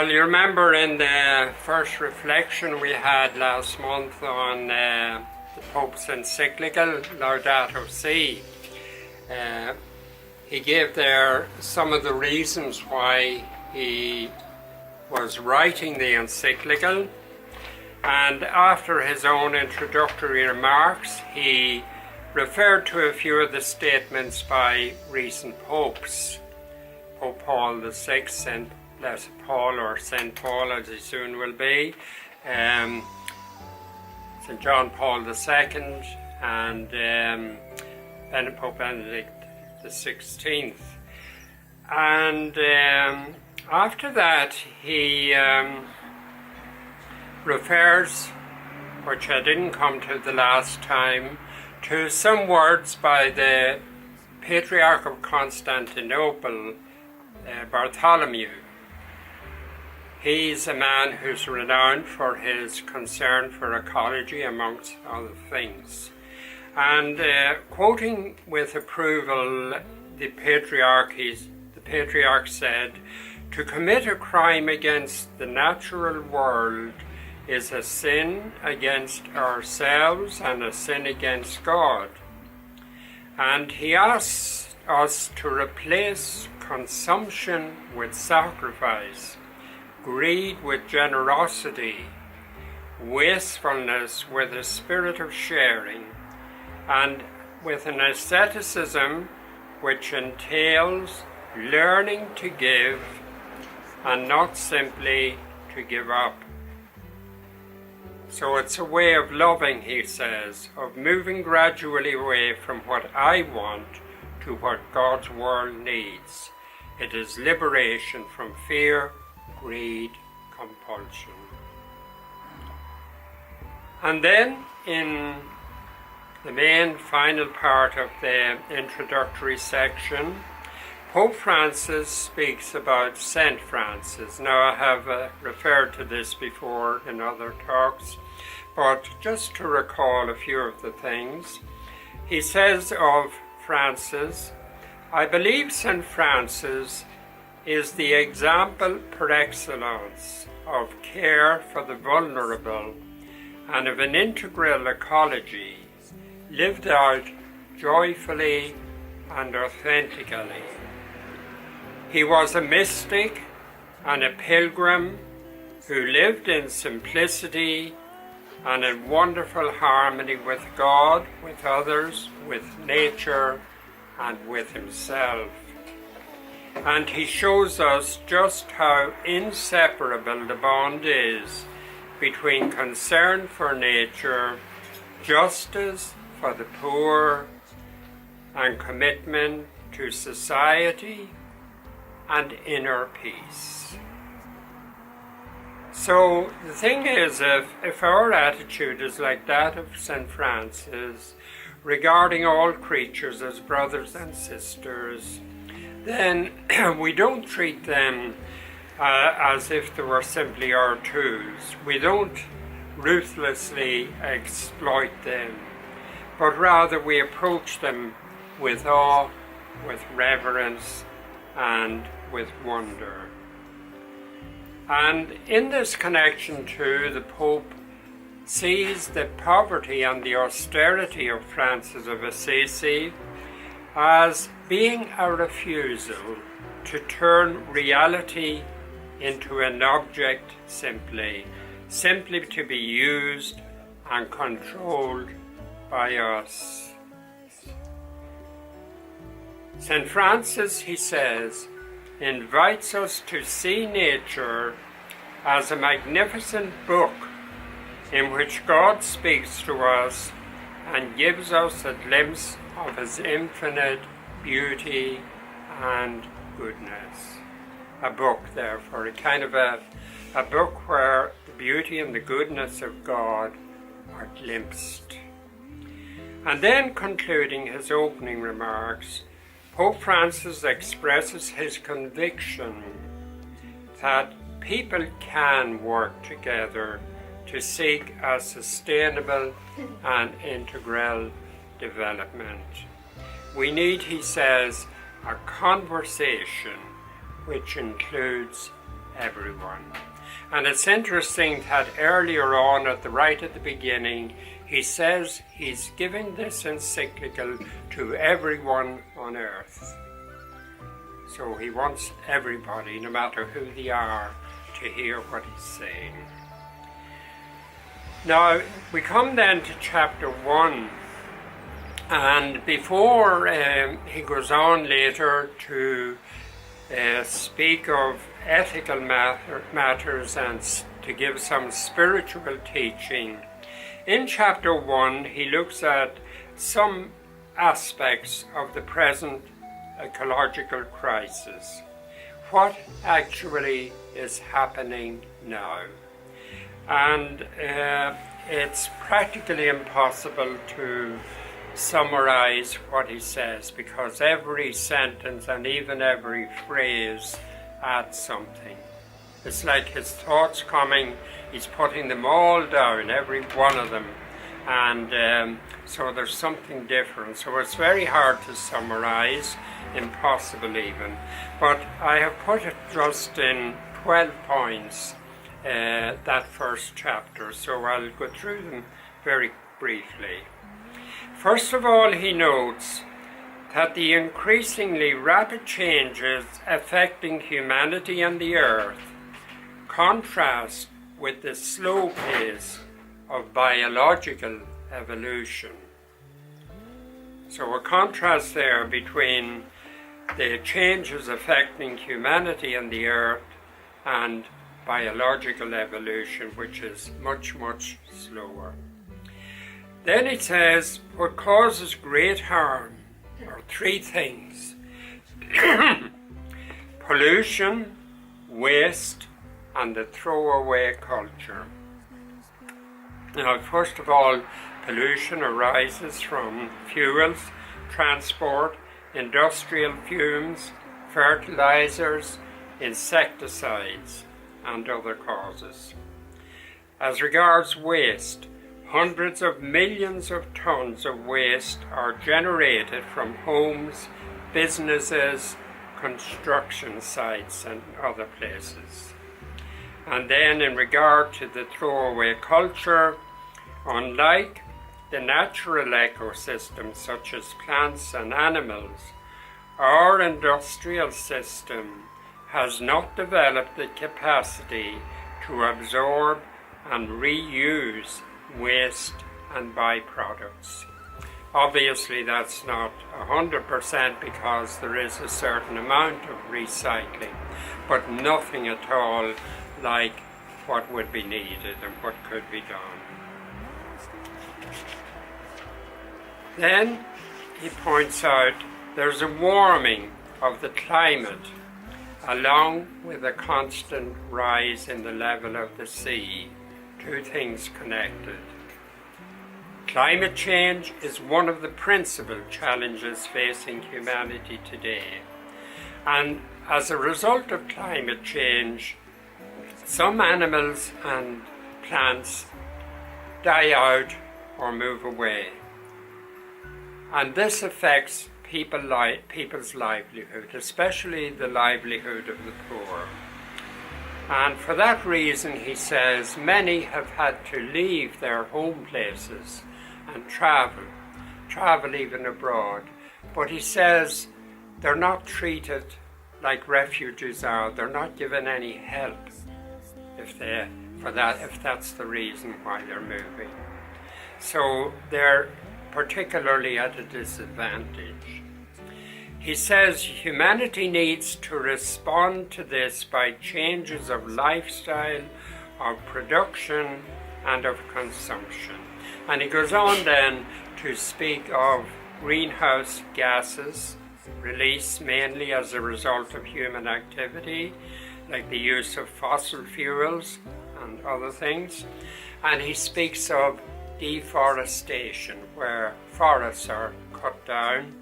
Well, you remember in the first reflection we had last month on the Pope's encyclical, Laudato Si, he gave there some of the reasons why he was writing the encyclical, and after his own introductory remarks he referred to a few of the statements by recent popes. Pope Paul VI, St. Blessed Paul, or St. Paul as he soon will be, St. John Paul II, and Pope Benedict XVI. And after that he refers, which I didn't come to the last time, to some words by the Patriarch of Constantinople, Bartholomew. He's a man who's renowned for his concern for ecology, amongst other things. And quoting with approval the Patriarch said, "To commit a crime against the natural world is a sin against ourselves and a sin against God." And he asks us to replace consumption with sacrifice, greed with generosity, wastefulness with a spirit of sharing, and with an asceticism which entails learning to give and not simply to give up. So it's a way of loving, he says, of moving gradually away from what I want to what God's world needs. It is liberation from fear, greed, compulsion. And then in the main final part of the introductory section, Pope Francis speaks about St. Francis. Now, I have referred to this before in other talks, but just to recall a few of the things, he says of Francis, "I believe St. Francis is the example par excellence of care for the vulnerable and of an integral ecology lived out joyfully and authentically. He was a mystic and a pilgrim who lived in simplicity and in wonderful harmony with God, with others, with nature, and with himself. And he shows us just how inseparable the bond is between concern for nature, justice for the poor, and commitment to society and inner peace." So the thing is, if our attitude is like that of St. Francis, regarding all creatures as brothers and sisters, then we don't treat them as if they were simply our tools. We don't ruthlessly exploit them, but rather we approach them with awe, with reverence, and with wonder. And in this connection too, the Pope sees the poverty and the austerity of Francis of Assisi as being a refusal to turn reality into an object simply to be used and controlled by us. St. Francis, he says, invites us to see nature as a magnificent book in which God speaks to us and gives us a glimpse of his infinite beauty and goodness. A book, therefore, a kind of a book where the beauty and the goodness of God are glimpsed. And then, concluding his opening remarks, Pope Francis expresses his conviction that people can work together to seek a sustainable and integral development. We need, he says, a conversation which includes everyone. And it's interesting that earlier on, right at the beginning, he says he's giving this encyclical to everyone on earth. So he wants everybody, no matter who they are, to hear what he's saying. Now, we come then to chapter 1. And before he goes on later to speak of ethical matters and to give some spiritual teaching, in chapter 1 he looks at some aspects of the present ecological crisis. What actually is happening now? And it's practically impossible to summarize what he says, because every sentence and even every phrase adds something. It's like his thoughts coming, he's putting them all down, every one of them, and so there's something different. So it's very hard to summarize, impossible even, but I have put it just in 12 points, that first chapter, so I'll go through them very briefly. First of all, he notes that the increasingly rapid changes affecting humanity and the earth contrast with the slow pace of biological evolution. So a contrast there between the changes affecting humanity and the earth and biological evolution, which is much, much slower. Then it says, what causes great harm are three things: pollution, waste, and the throwaway culture. Now, first of all, pollution arises from fuels, transport, industrial fumes, fertilizers, insecticides, and other causes. As regards waste, hundreds of millions of tons of waste are generated from homes, businesses, construction sites, and other places. And then in regard to the throwaway culture, unlike the natural ecosystems such as plants and animals, our industrial system has not developed the capacity to absorb and reuse waste and byproducts. Obviously that's not 100% because there is a certain amount of recycling, but nothing at all like what would be needed and what could be done. Then he points out there's a warming of the climate along with a constant rise in the level of the sea. Two things connected. Climate change is one of the principal challenges facing humanity today. And as a result of climate change, some animals and plants die out or move away. And this affects people's livelihood, especially the livelihood of the poor. And for that reason, he says, many have had to leave their home places and travel even abroad. But he says they're not treated like refugees are. They're not given any help if that's the reason why they're moving. So they're particularly at a disadvantage. He says humanity needs to respond to this by changes of lifestyle, of production, and of consumption. And he goes on then to speak of greenhouse gases released mainly as a result of human activity, like the use of fossil fuels and other things. And he speaks of deforestation, where forests are cut down,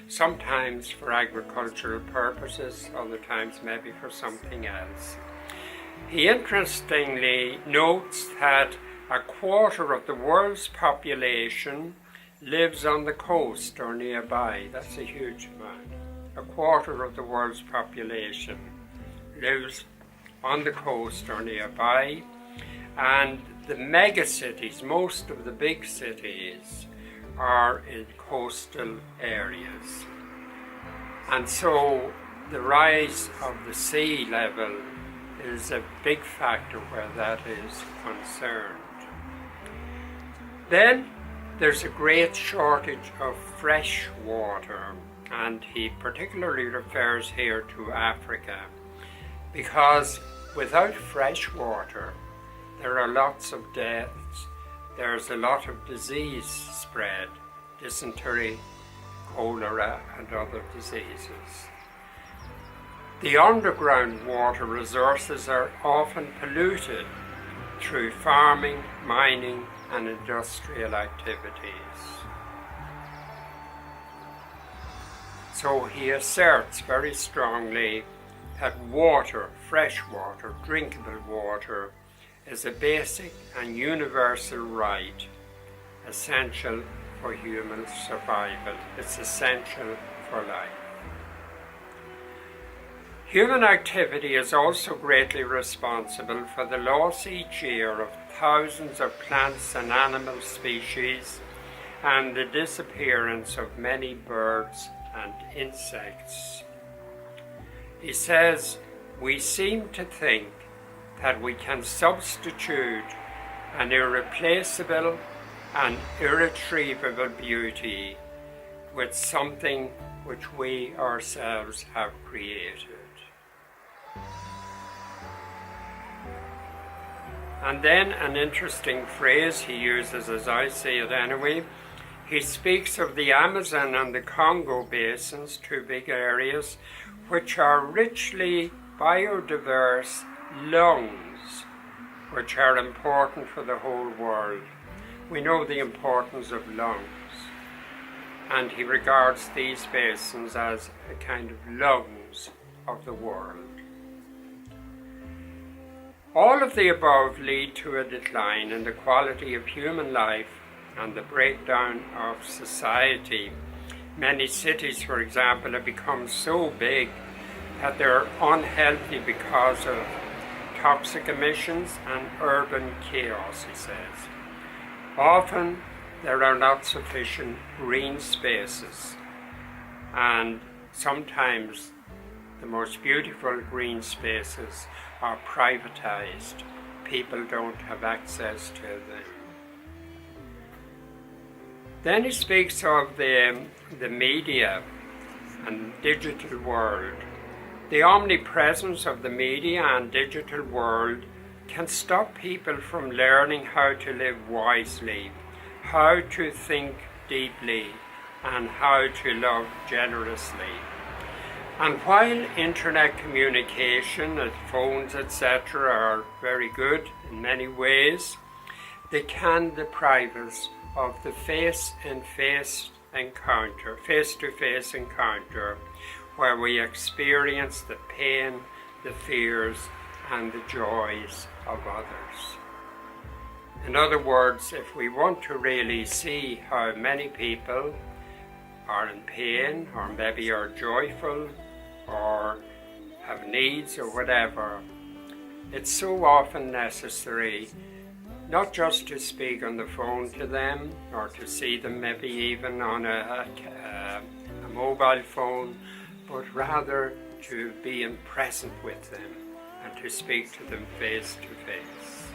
sometimes for agricultural purposes, other times maybe for something else. He interestingly notes that a quarter of the world's population lives on the coast or nearby. That's a huge amount. A quarter of the world's population lives on the coast or nearby, and the mega cities, most of the big cities, are in coastal areas. And so the rise of the sea level is a big factor where that is concerned. Then there's a great shortage of fresh water, and he particularly refers here to Africa, because without fresh water there are lots of deaths, there's a lot of disease spread, dysentery, cholera and other diseases. The underground water resources are often polluted through farming, mining and industrial activities. So he asserts very strongly that water, fresh water, drinkable water, is a basic and universal right, essential for human survival. It's essential for life. Human activity is also greatly responsible for the loss each year of thousands of plants and animal species and the disappearance of many birds and insects. He says, we seem to think that we can substitute an irreplaceable and irretrievable beauty with something which we ourselves have created. And then an interesting phrase he uses, as I see it anyway, he speaks of the Amazon and the Congo basins, two big areas, which are richly biodiverse lungs, which are important for the whole world. We know the importance of lungs, and he regards these basins as a kind of lungs of the world. All of the above lead to a decline in the quality of human life and the breakdown of society. Many cities, for example, have become so big that they're unhealthy because of toxic emissions and urban chaos, he says. Often there are not sufficient green spaces, and sometimes the most beautiful green spaces are privatized. People don't have access to them. Then he speaks of the media and digital world. The omnipresence of the media and digital world can stop people from learning how to live wisely, how to think deeply, and how to love generously. And while internet communication, phones, etc., are very good in many ways, they can deprive us of the face-to-face encounter, where we experience the pain, the fears, and the joys of others. In other words, if we want to really see how many people are in pain, or maybe are joyful, or have needs or whatever, it's so often necessary not just to speak on the phone to them, or to see them maybe even on a mobile phone, but rather to be present with them and to speak to them face to face.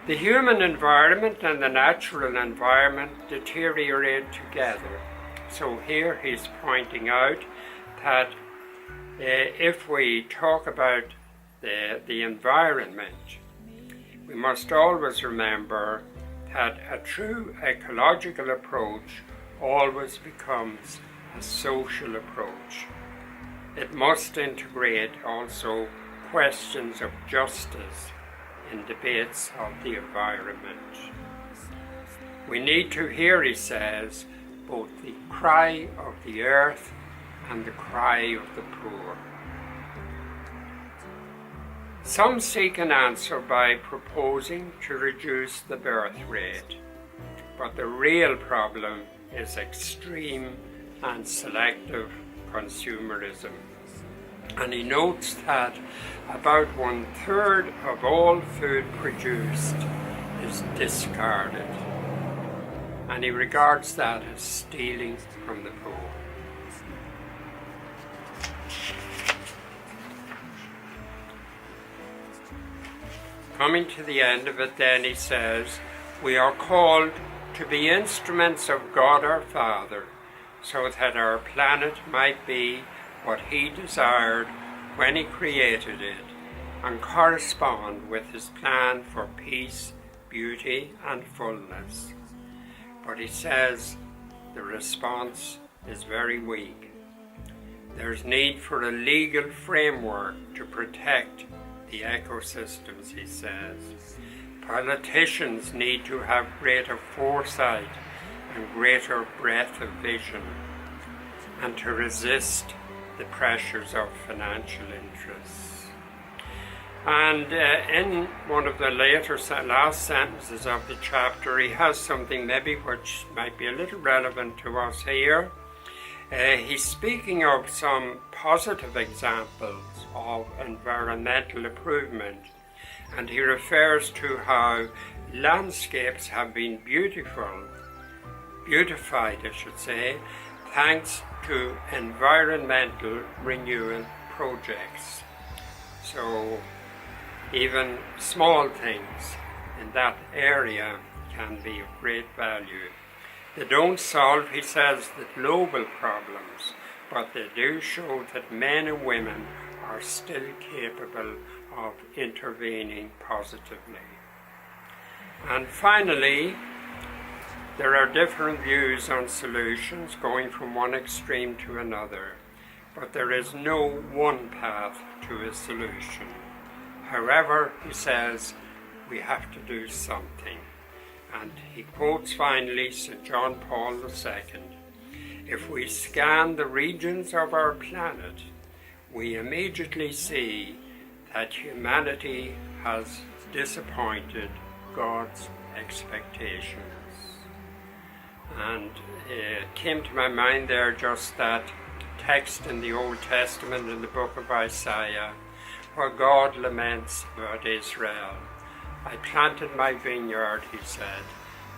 The human environment and the natural environment deteriorate together. So here he's pointing out that if we talk about the environment, we must always remember that a true ecological approach always becomes a social approach. It must integrate also questions of justice in debates of the environment. We need to hear, he says, both the cry of the earth and the cry of the poor. Some seek an answer by proposing to reduce the birth rate, but the real problem is extreme and selective consumerism. And he notes that about 1/3 of all food produced is discarded. And he regards that as stealing from the poor. Coming to the end of it then, he says, we are called to be instruments of God our Father, so that our planet might be what he desired when he created it, and correspond with his plan for peace, beauty, and fullness. But he says the response is very weak. There's need for a legal framework to protect the ecosystems, he says. Politicians need to have greater foresight and greater breadth of vision, and to resist the pressures of financial interests. And in one of the last sentences of the chapter, he has something maybe which might be a little relevant to us here. He's speaking of some positive examples of environmental improvement, and he refers to how landscapes have been beautified, I should say, thanks to environmental renewal projects. So even small things in that area can be of great value. They don't solve, he says, the global problems, but they do show that men and women are still capable of intervening positively. And finally, there are different views on solutions going from one extreme to another, but there is no one path to a solution. However, he says, we have to do something. And he quotes finally St. John Paul II, if we scan the regions of our planet, we immediately see that humanity has disappointed God's expectations. And it came to my mind there just that text in the Old Testament in the book of Isaiah, where God laments about Israel. I planted my vineyard, he said.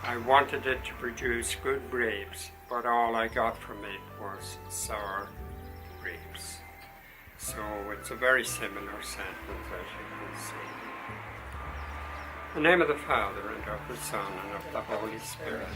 I wanted it to produce good grapes, but all I got from it was sour grapes. So it's a very similar sentence, as you can see. In the name of the Father, and of the Son, and of the Holy Spirit.